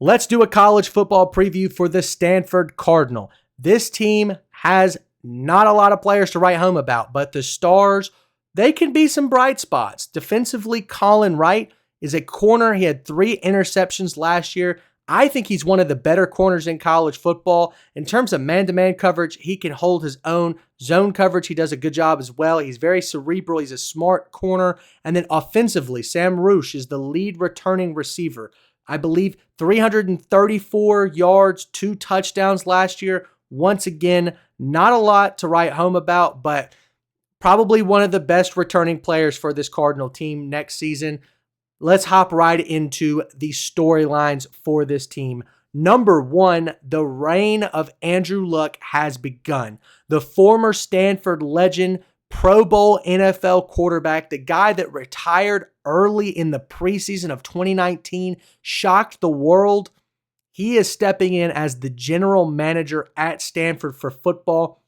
Let's do a college football preview for the Stanford Cardinal. This team has not a lot of players to write home about, but the stars, they can be some bright spots. Defensively, Colin Wright is a corner. He had 3 interceptions last year. I think he's one of the better corners in college football. In terms of man-to-man coverage, he can hold his own. Zone coverage, he does a good job as well. He's very cerebral. He's a smart corner. And then offensively, Sam Roosh is the lead returning receiver. I believe 334 yards, 2 touchdowns last year. Once again, not a lot to write home about, but probably one of the best returning players for this Cardinal team next season. Let's hop right into the storylines for this team. Number 1, the reign of Andrew Luck has begun. The former Stanford legend, Pro Bowl NFL quarterback, the guy that retired early in the preseason of 2019, shocked the world. He is stepping in as the general manager at Stanford for football.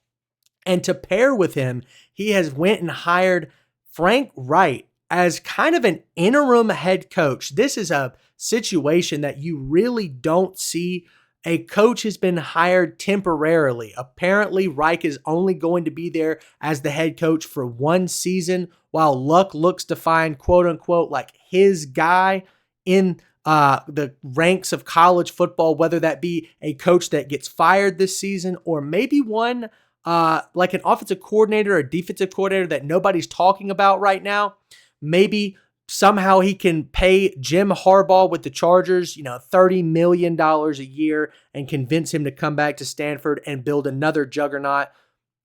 And to pair with him, he has went and hired Frank Wright as kind of an interim head coach. This is a situation that you really don't see. A coach has been hired temporarily. Apparently, Reich is only going to be there as the head coach for 1 season, while Luck looks to find, quote unquote, like his guy in the ranks of college football, whether that be a coach that gets fired this season or maybe one like an offensive coordinator or defensive coordinator that nobody's talking about right now. Maybe somehow he can pay Jim Harbaugh with the Chargers, $30 million a year and convince him to come back to Stanford and build another juggernaut.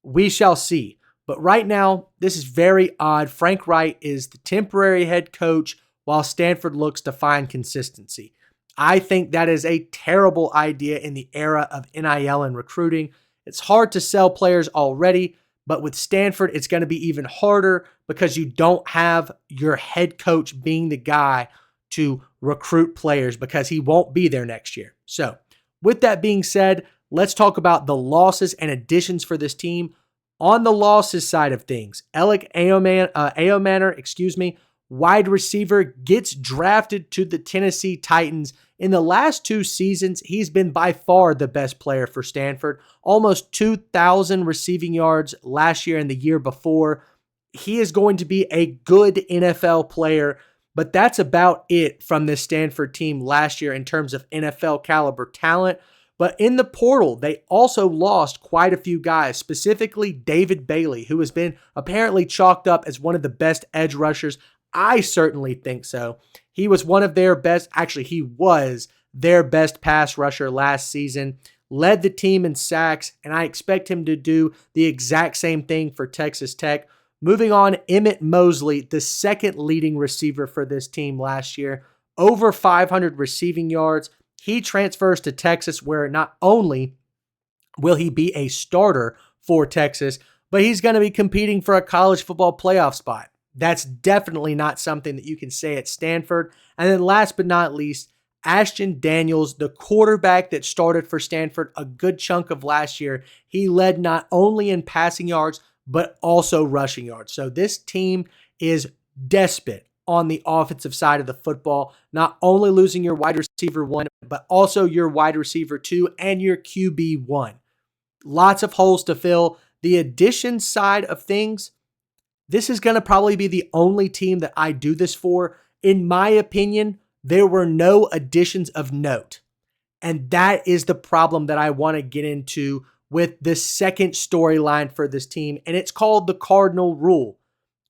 We shall see. But right now, this is very odd. Frank Wright is the temporary head coach while Stanford looks to find consistency. I think that is a terrible idea in the era of NIL and recruiting. It's hard to sell players already, but with Stanford, it's going to be even harder because you don't have your head coach being the guy to recruit players because he won't be there next year. So with that being said, let's talk about the losses and additions for this team. On the losses side of things, Alec Aomanor, wide receiver, gets drafted to the Tennessee Titans. In the last 2 seasons, he's been by far the best player for Stanford. Almost 2,000 receiving yards last year and the year before. He is going to be a good NFL player, but that's about it from this Stanford team last year in terms of NFL caliber talent. But in the portal, they also lost quite a few guys, specifically David Bailey, who has been apparently chalked up as one of the best edge rushers. I certainly think so. He was one of their best, actually he was their best pass rusher last season, led the team in sacks, and I expect him to do the exact same thing for Texas Tech. Moving on, Emmett Mosley, the second leading receiver for this team last year, over 500 receiving yards. He transfers to Texas, where not only will he be a starter for Texas, but he's going to be competing for a college football playoff spot. That's definitely not something that you can say at Stanford. And then last but not least, Ashton Daniels, the quarterback that started for Stanford a good chunk of last year. He led not only in passing yards, but also rushing yards. So this team is desperate on the offensive side of the football, not only losing your wide receiver 1, but also your wide receiver 2 and your QB 1. Lots of holes to fill. The addition side of things, this is going to probably be the only team that I do this for. In my opinion, there were no additions of note. And that is the problem that I want to get into with the second storyline for this team. And it's called the Cardinal Rule.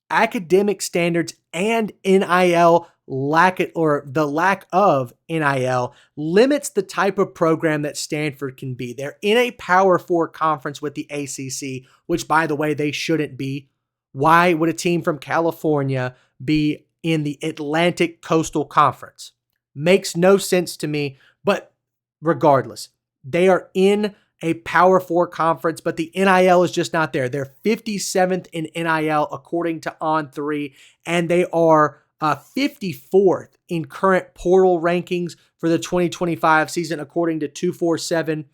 Academic standards and NIL the lack of NIL limits the type of program that Stanford can be. They're in a Power 4 conference with the ACC, which, by the way, they shouldn't be. Why would a team from California be in the Atlantic Coastal Conference? Makes no sense to me, but regardless, they are in a Power 4 conference, but the NIL is just not there. They're 57th in NIL according to On3, and they are 54th in current portal rankings for the 2025 season according to 247.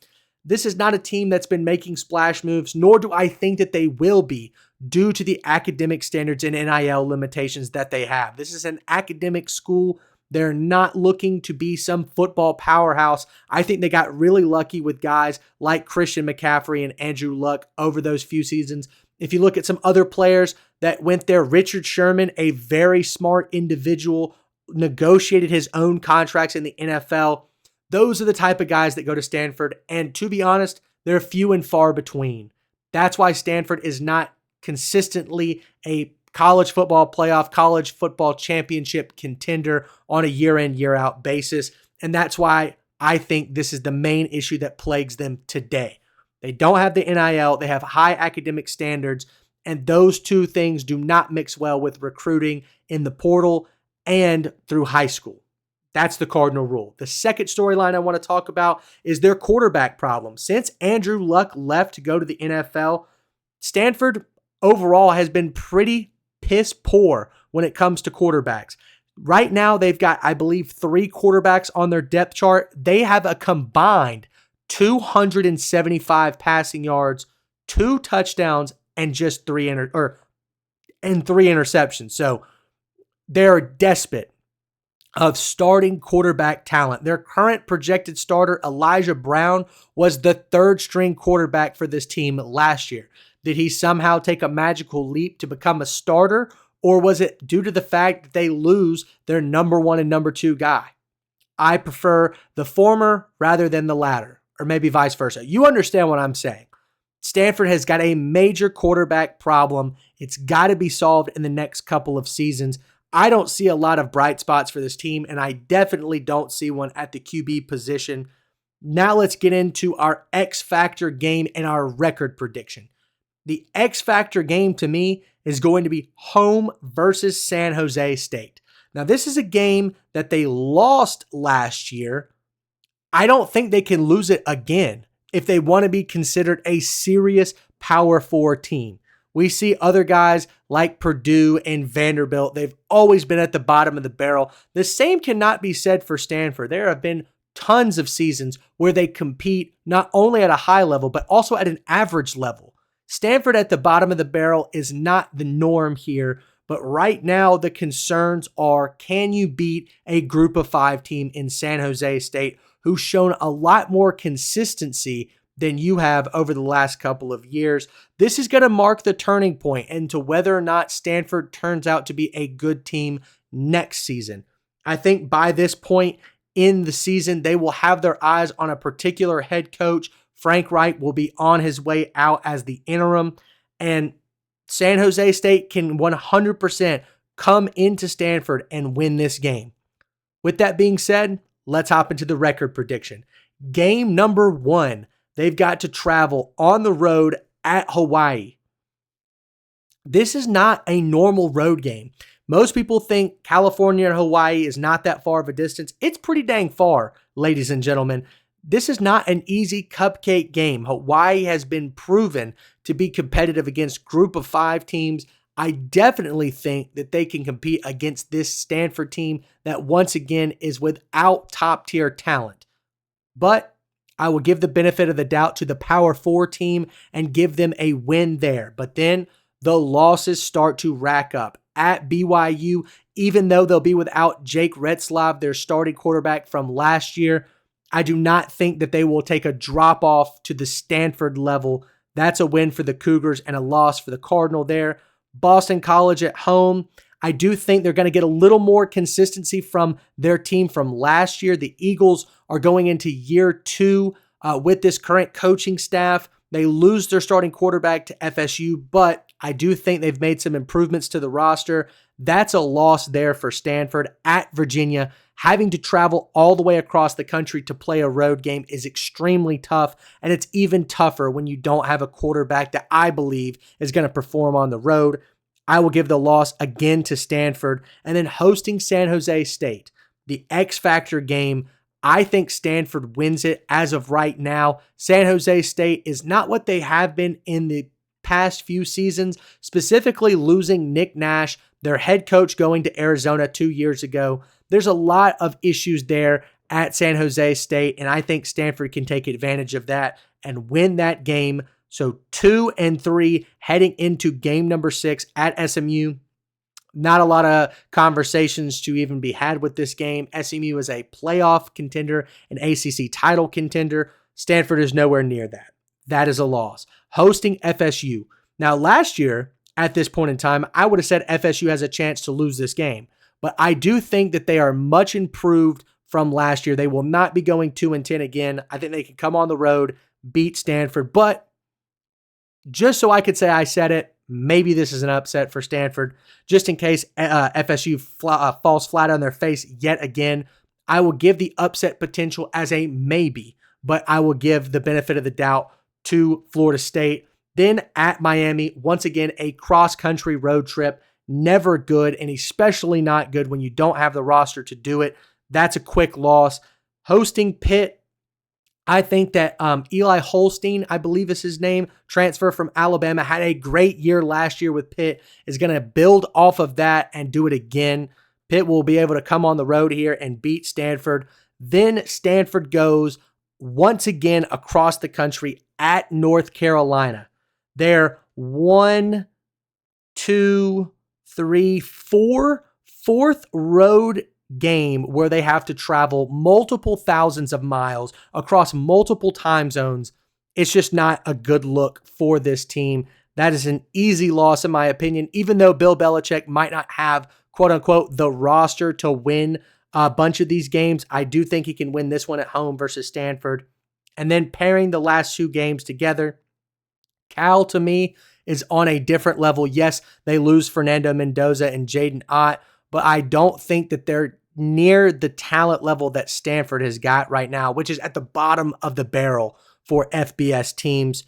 This is not a team that's been making splash moves, nor do I think that they will be due to the academic standards and NIL limitations that they have. This is an academic school They're not looking to be some football powerhouse. I think they got really lucky with guys like Christian McCaffrey and Andrew Luck over those few seasons. If you look at some other players that went there, Richard Sherman, a very smart individual, negotiated his own contracts in the NFL. Those are the type of guys that go to Stanford. And to be honest, they're few and far between. That's why Stanford is not consistently a college football playoff, college football championship contender on a year-in, year-out basis. And that's why I think this is the main issue that plagues them today. They don't have the NIL. They have high academic standards. And those two things do not mix well with recruiting in the portal and through high school. That's the cardinal rule. The second storyline I want to talk about is their quarterback problem. Since Andrew Luck left to go to the NFL, Stanford overall has been pretty piss poor when it comes to quarterbacks. Right now, they've got, I believe, 3 quarterbacks on their depth chart. They have a combined 275 passing yards, 2 touchdowns, and just 3 interceptions. So they're desperate of starting quarterback talent. Their current projected starter, Elijah Brown, was the 3rd string quarterback for this team last year. Did he somehow take a magical leap to become a starter, or was it due to the fact that they lose their number 1 and number 2 guy? I prefer the former rather than the latter, or maybe vice versa. You understand what I'm saying. Stanford has got a major quarterback problem. It's got to be solved in the next couple of seasons. I don't see a lot of bright spots for this team, and I definitely don't see one at the QB position. Now let's get into our X Factor game and our record prediction. The X Factor game to me is going to be home versus San Jose State. Now, this is a game that they lost last year. I don't think they can lose it again if they want to be considered a serious Power 4 team. We see other guys like Purdue and Vanderbilt. They've always been at the bottom of the barrel. The same cannot be said for Stanford. There have been tons of seasons where they compete not only at a high level, but also at an average level. Stanford at the bottom of the barrel is not the norm here, but right now the concerns are, can you beat a group of 5 team in San Jose State who's shown a lot more consistency than you have over the last couple of years? This is going to mark the turning point into whether or not Stanford turns out to be a good team next season. I think by this point in the season, they will have their eyes on a particular head coach. Frank Wright will be on his way out as the interim, and San Jose State can 100% come into Stanford and win this game. With that being said, let's hop into the record prediction. Game number 1, they've got to travel on the road at Hawaii. This is not a normal road game. Most people think California and Hawaii is not that far of a distance. It's pretty dang far, ladies and gentlemen. This is not an easy cupcake game. Hawaii has been proven to be competitive against group of 5 teams. I definitely think that they can compete against this Stanford team that once again is without top tier talent. But I will give the benefit of the doubt to the Power 4 team and give them a win there. But then the losses start to rack up. At BYU, even though they'll be without Jake Retzlaff, their starting quarterback from last year, I do not think that they will take a drop off to the Stanford level. That's a win for the Cougars and a loss for the Cardinal there. Boston College at home, I do think they're going to get a little more consistency from their team from last year. The Eagles are going into year 2 with this current coaching staff. They lose their starting quarterback to FSU, but I do think they've made some improvements to the roster. That's a loss there for Stanford. At Virginia, having to travel all the way across the country to play a road game is extremely tough, and it's even tougher when you don't have a quarterback that I believe is going to perform on the road. I will give the loss again to Stanford, and then hosting San Jose State, the X Factor game. I think Stanford wins it as of right now. San Jose State is not what they have been in the past few seasons, specifically losing Nick Nash, their head coach, going to Arizona 2 years ago. There's a lot of issues there at San Jose State, and I think Stanford can take advantage of that and win that game. So 2-3 heading into game number 6 at SMU. Not a lot of conversations to even be had with this game. SMU is a playoff contender, an ACC title contender. Stanford is nowhere near that. That is a loss. Hosting FSU. Now, last year, at this point in time, I would have said FSU has a chance to lose this game. But I do think that they are much improved from last year. They will not be going 2-10 again. I think they can come on the road, beat Stanford. But just so I could say I said it, maybe this is an upset for Stanford. Just in case FSU falls flat on their face yet again, I will give the upset potential as a maybe, but I will give the benefit of the doubt to Florida State. Then at Miami, once again, a cross-country road trip. Never good, and especially not good when you don't have the roster to do it. That's a quick loss. Hosting Pitt, I think that Eli Holstein, I believe is his name, transfer from Alabama, had a great year last year with Pitt, is going to build off of that and do it again. Pitt will be able to come on the road here and beat Stanford. Then Stanford goes once again across the country at North Carolina. They're 1, 2, 3, 4, fourth road game where they have to travel multiple thousands of miles across multiple time zones. It's just not a good look for this team. That is an easy loss in my opinion, even though Bill Belichick might not have, quote unquote, the roster to win a bunch of these games. I do think he can win this one at home versus Stanford. And then pairing the last two games together, Cal to me is on a different level. Yes, they lose Fernando Mendoza and Jaden Ott, but I don't think that they're near the talent level that Stanford has got right now, which is at the bottom of the barrel for FBS teams,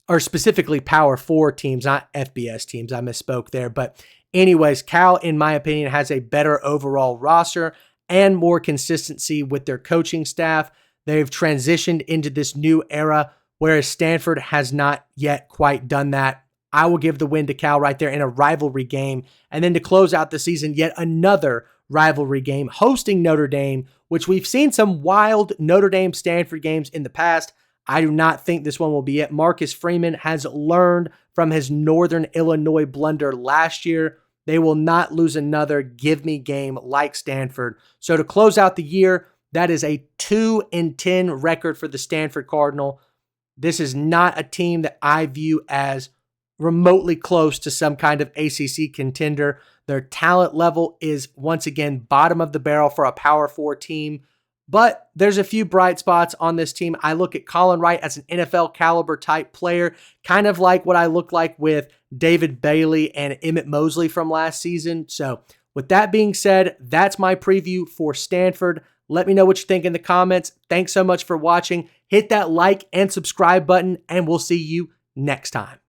or specifically Power 4 teams, not FBS teams. I misspoke there. But anyways, Cal, in my opinion, has a better overall roster and more consistency with their coaching staff. They've transitioned into this new era, whereas Stanford has not yet quite done that. I will give the win to Cal right there in a rivalry game. And then to close out the season, yet another rivalry game, hosting Notre Dame, which we've seen some wild Notre Dame-Stanford games in the past. I do not think this one will be it. Marcus Freeman has learned from his Northern Illinois blunder last year. They will not lose another give-me game like Stanford. So to close out the year, that is a 2-10 record for the Stanford Cardinal. This is not a team that I view as remotely close to some kind of ACC contender. Their talent level is, once again, bottom of the barrel for a Power 4 team. But there's a few bright spots on this team. I look at Colin Wright as an NFL caliber type player, kind of like what I look like with David Bailey and Emmett Mosley from last season. So with that being said, that's my preview for Stanford. Let me know what you think in the comments. Thanks so much for watching. Hit that like and subscribe button, and we'll see you next time.